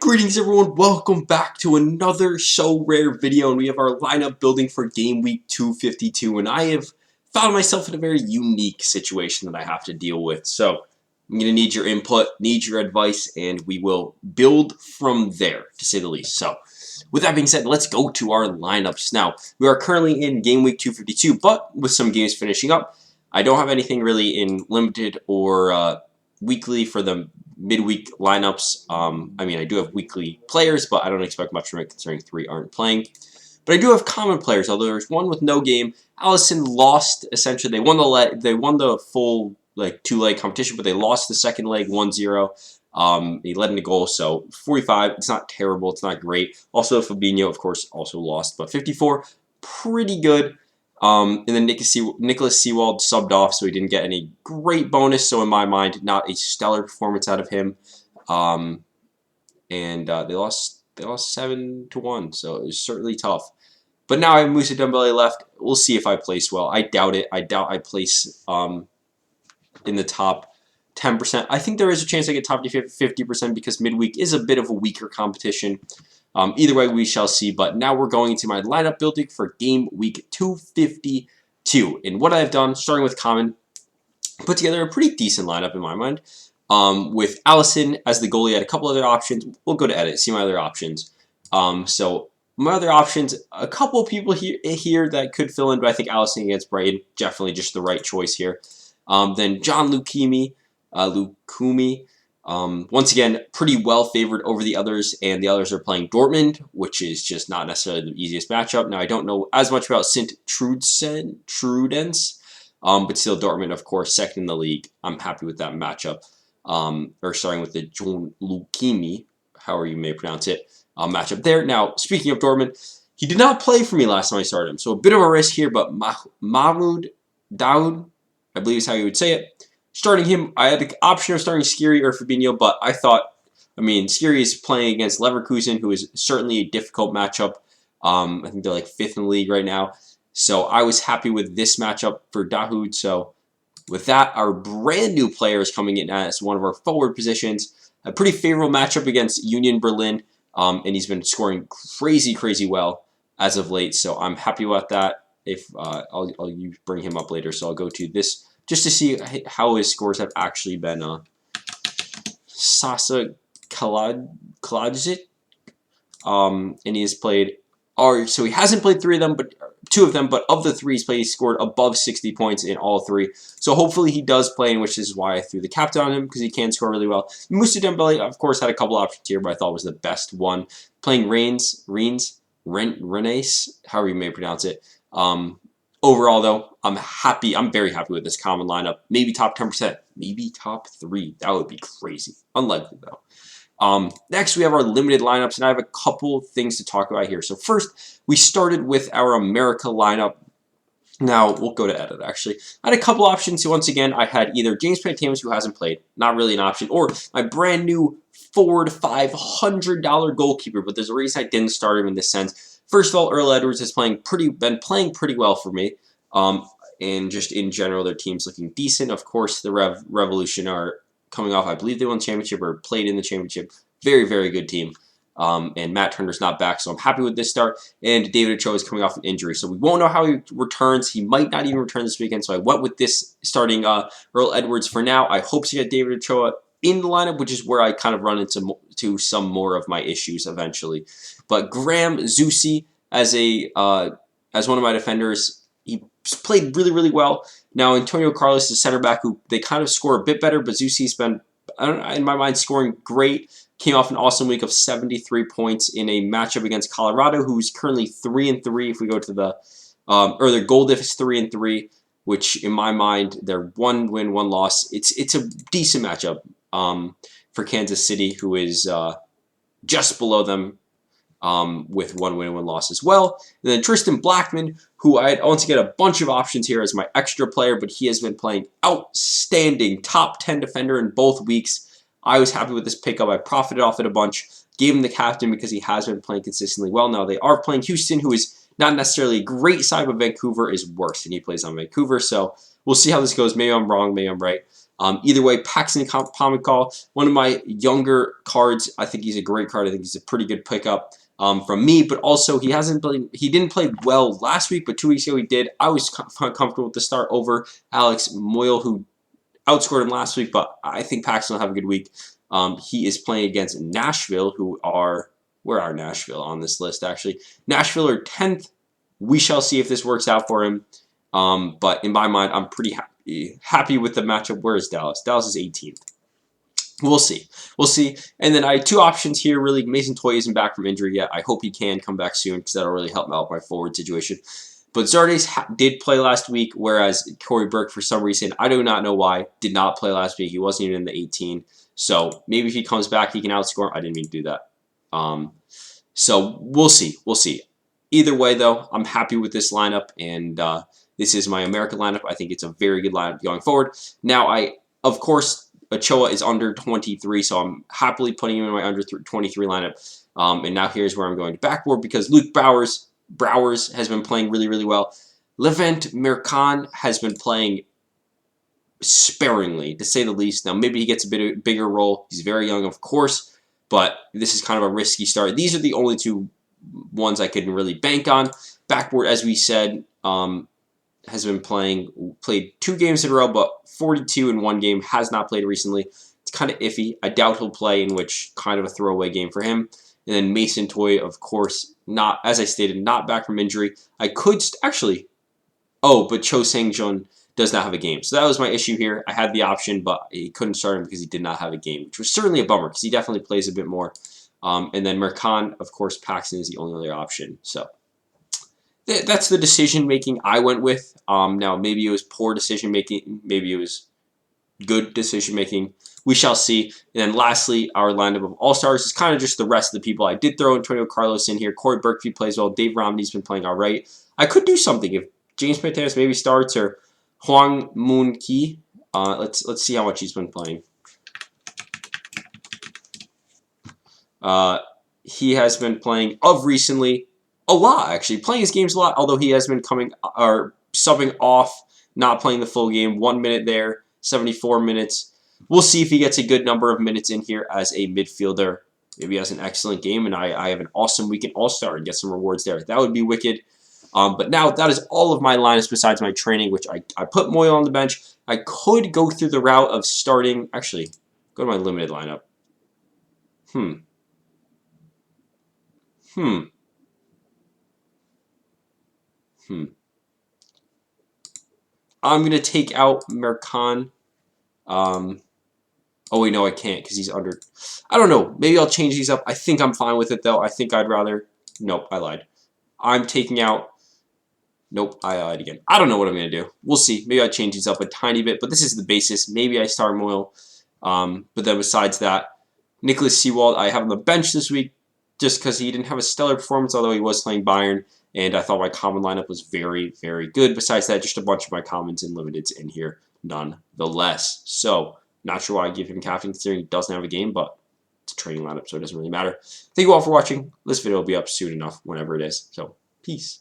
Greetings everyone, welcome back to another SoRare video, and we have our lineup building for game week 252, and I have found myself in a very unique situation that I have to deal with. So I'm going to need your input, need your advice, and we will build from there, to say the least. So with that being said, let's go to our lineups. Now, we are currently in game week 252, but with some games finishing up, I don't have anything really in limited or weekly for the midweek lineups. I mean, I do have weekly players, but I don't expect much from it considering 3 aren't playing. But I do have common players, although there's one with no game. Allison lost, essentially. They won the full 2-leg competition, but they lost the second leg 1-0. He led in a goal, so 45. It's not terrible. It's not great. Also, Fabinho, of course, also lost, but 54, pretty good. And then Nicholas Seawald subbed off, so he didn't get any great bonus. So in my mind, not a stellar performance out of him. They lost 7-1, so it was certainly tough. But now I have Moussa Dembele left. We'll see if I place well. I doubt it. I doubt I place in the top 10%. I think there is a chance I get top 50% because midweek is a bit of a weaker competition. Either way, we shall see. But now we're going into my lineup building for game week 252. And what I've done, starting with common, put together a pretty decent lineup in my mind. With Allison as the goalie, I had a couple other options. We'll go to edit, see my other options. So my other options, a couple of people here that could fill in, but I think Allison against Brighton, definitely just the right choice here. Then John Lukumi. Once again, pretty well favored over the others, and the others are playing Dortmund, which is just not necessarily the easiest matchup. Now, I don't know as much about Sint-Truidense, but still Dortmund, of course, second in the league. I'm happy with that matchup. Or starting with the John Lukimi, however you may pronounce it, matchup there. Now, speaking of Dortmund, he did not play for me last time I started him, so a bit of a risk here, but Mahmoud Daoud, I believe is how you would say it. Starting him, I had the option of starting Skiri or Fabinho, but I thought, Skiri is playing against Leverkusen, who is certainly a difficult matchup. I think they're like 5th in the league right now. So I was happy with this matchup for Dahoud. So with that, our brand new player is coming in as one of our forward positions. A pretty favorable matchup against Union Berlin, and he's been scoring crazy well as of late. So I'm happy about that. If I'll bring him up later, so I'll go to this just to see how his scores have actually been. Sasa Kaladzic, and he has played. So he hasn't played 3 of them, but 2 of them. But of the 3 he's played, he scored above 60 points in all 3. So hopefully he does play, in which is why I threw the captain on him, because he can score really well. Moussa Dembele, of course, had a couple options here, but I thought was the best one. Playing Rennes, however you may pronounce it. Overall, though, I'm very happy with this common lineup. Maybe top 10%, maybe top 3. That would be crazy. Unlikely, though. Next, we have our limited lineups, and I have a couple things to talk about here. So first, we started with our America lineup. Now, we'll go to edit, actually. I had a couple options. So once again, I had either James Pantamus, who hasn't played, not really an option, or my brand new Ford $500 goalkeeper, but there's a reason I didn't start him in this sense. First of all, Earl Edwards has been playing pretty well for me. And just in general, their team's looking decent. Of course, the Revolution are coming off. I believe they won the championship or played in the championship. Very good team. And Matt Turner's not back, so I'm happy with this start. And David Ochoa is coming off an injury, so we won't know how he returns. He might not even return this weekend, so I went with this starting Earl Edwards for now. I hope to get David Ochoa in the lineup, which is where I kind of run into some more of my issues eventually. But Graham Zusi as one of my defenders, he played really well. Now Antonio Carlos is center back, who they kind of score a bit better, but Zusi's been, in my mind, scoring great. Came off an awesome week of 73 points in a matchup against Colorado, who's currently 3-3. If we go to their goal diff is 3-3, which in my mind, they're 1 win, 1 loss. It's a decent matchup for Kansas City, who is just below them with 1 win, 1 loss as well. And then Tristan Blackman, who I had once again a bunch of options here as my extra player, but he has been playing outstanding, top 10 defender in both weeks. I was happy with this pickup. I profited off it a bunch. Gave him the captain because he has been playing consistently well. Now they are playing Houston, who is not necessarily a great side, but Vancouver is worse, and he plays on Vancouver. So we'll see how this goes. Maybe I'm wrong, maybe I'm right. Either way, Paxton Comical, one of my younger cards. I think he's a great card. I think he's a pretty good pickup from me, but also he didn't play well last week, but 2 weeks ago he did. I was comfortable with the start over Alex Moyle, who outscored him last week, but I think Paxton will have a good week. He is playing against Nashville, who are, where are Nashville on this list, actually? Nashville are 10th. We shall see if this works out for him. But in my mind, I'm pretty happy with the matchup. Where is Dallas? Dallas is 18th. We'll see. We'll see. And then I had two options here, really. Mason Toye isn't back from injury yet. I hope he can come back soon because that'll really help me out with my forward situation. But Zardes did play last week, whereas Corey Burke, for some reason, I do not know why, did not play last week. He wasn't even in the 18. So maybe if he comes back, he can outscore. I didn't mean to do that. So we'll see. We'll see. Either way, though, I'm happy with this lineup, and this is my American lineup. I think it's a very good lineup going forward. Now, of course, Ochoa is under 23, so I'm happily putting him in my under 23 lineup. And now here's where I'm going to backboard because Luke Browers has been playing really, really well. Levent Mercan has been playing sparingly, to say the least. Now, maybe he gets a bit bigger role. He's very young, of course, but this is kind of a risky start. These are the only two ones I can really bank on. Backboard, as we said, has been played 2 games in a row, but 42 in 1 game, has not played recently. It's kind of iffy. I doubt he'll play, in which kind of a throwaway game for him. And then Mason Toye, of course, not, as I stated, not back from injury. I could actually, but Cho Sang-jun does not have a game. So that was my issue here. I had the option, but he couldn't start him because he did not have a game, which was certainly a bummer because he definitely plays a bit more. And then Mercan, of course, Paxton is the only other option. So that's the decision-making I went with. Now, maybe it was poor decision-making. Maybe it was good decision-making. We shall see. And then lastly, our lineup of All-Stars is kind of just the rest of the people. I did throw Antonio Carlos in here. Corey Burke, if he plays well. Dave Romney's been playing all right. I could do something if James Pantanis maybe starts or Hwang Moon Ki. Let's see how much he's been playing. He has been playing of recently a lot, actually. Playing his games a lot, although he has been subbing off, not playing the full game. 1 minute there, 74 minutes. We'll see if he gets a good number of minutes in here as a midfielder. Maybe he has an excellent game, and I have an awesome weekend All-Star and get some rewards there. That would be wicked. But now that is all of my lineups besides my training, which I put Moyle on the bench. I could go through the route of starting. Actually, go to my limited lineup. I'm going to take out Mercan. Oh, wait, no, I can't because he's under. I don't know. Maybe I'll change these up. I think I'm fine with it, though. I think I'd rather. Nope, I lied. I'm taking out. Nope, I lied again. I don't know what I'm going to do. We'll see. Maybe I change these up a tiny bit, but this is the basis. Maybe I start Moyle. But then besides that, Nicholas Seawald, I have on the bench this week just because he didn't have a stellar performance, although he was playing Bayern. And I thought my common lineup was very, very good. Besides that, just a bunch of my commons and limiteds in here nonetheless. So, not sure why I give him captain considering he doesn't have a game, but it's a training lineup, so it doesn't really matter. Thank you all for watching. This video will be up soon enough, whenever it is. So, peace.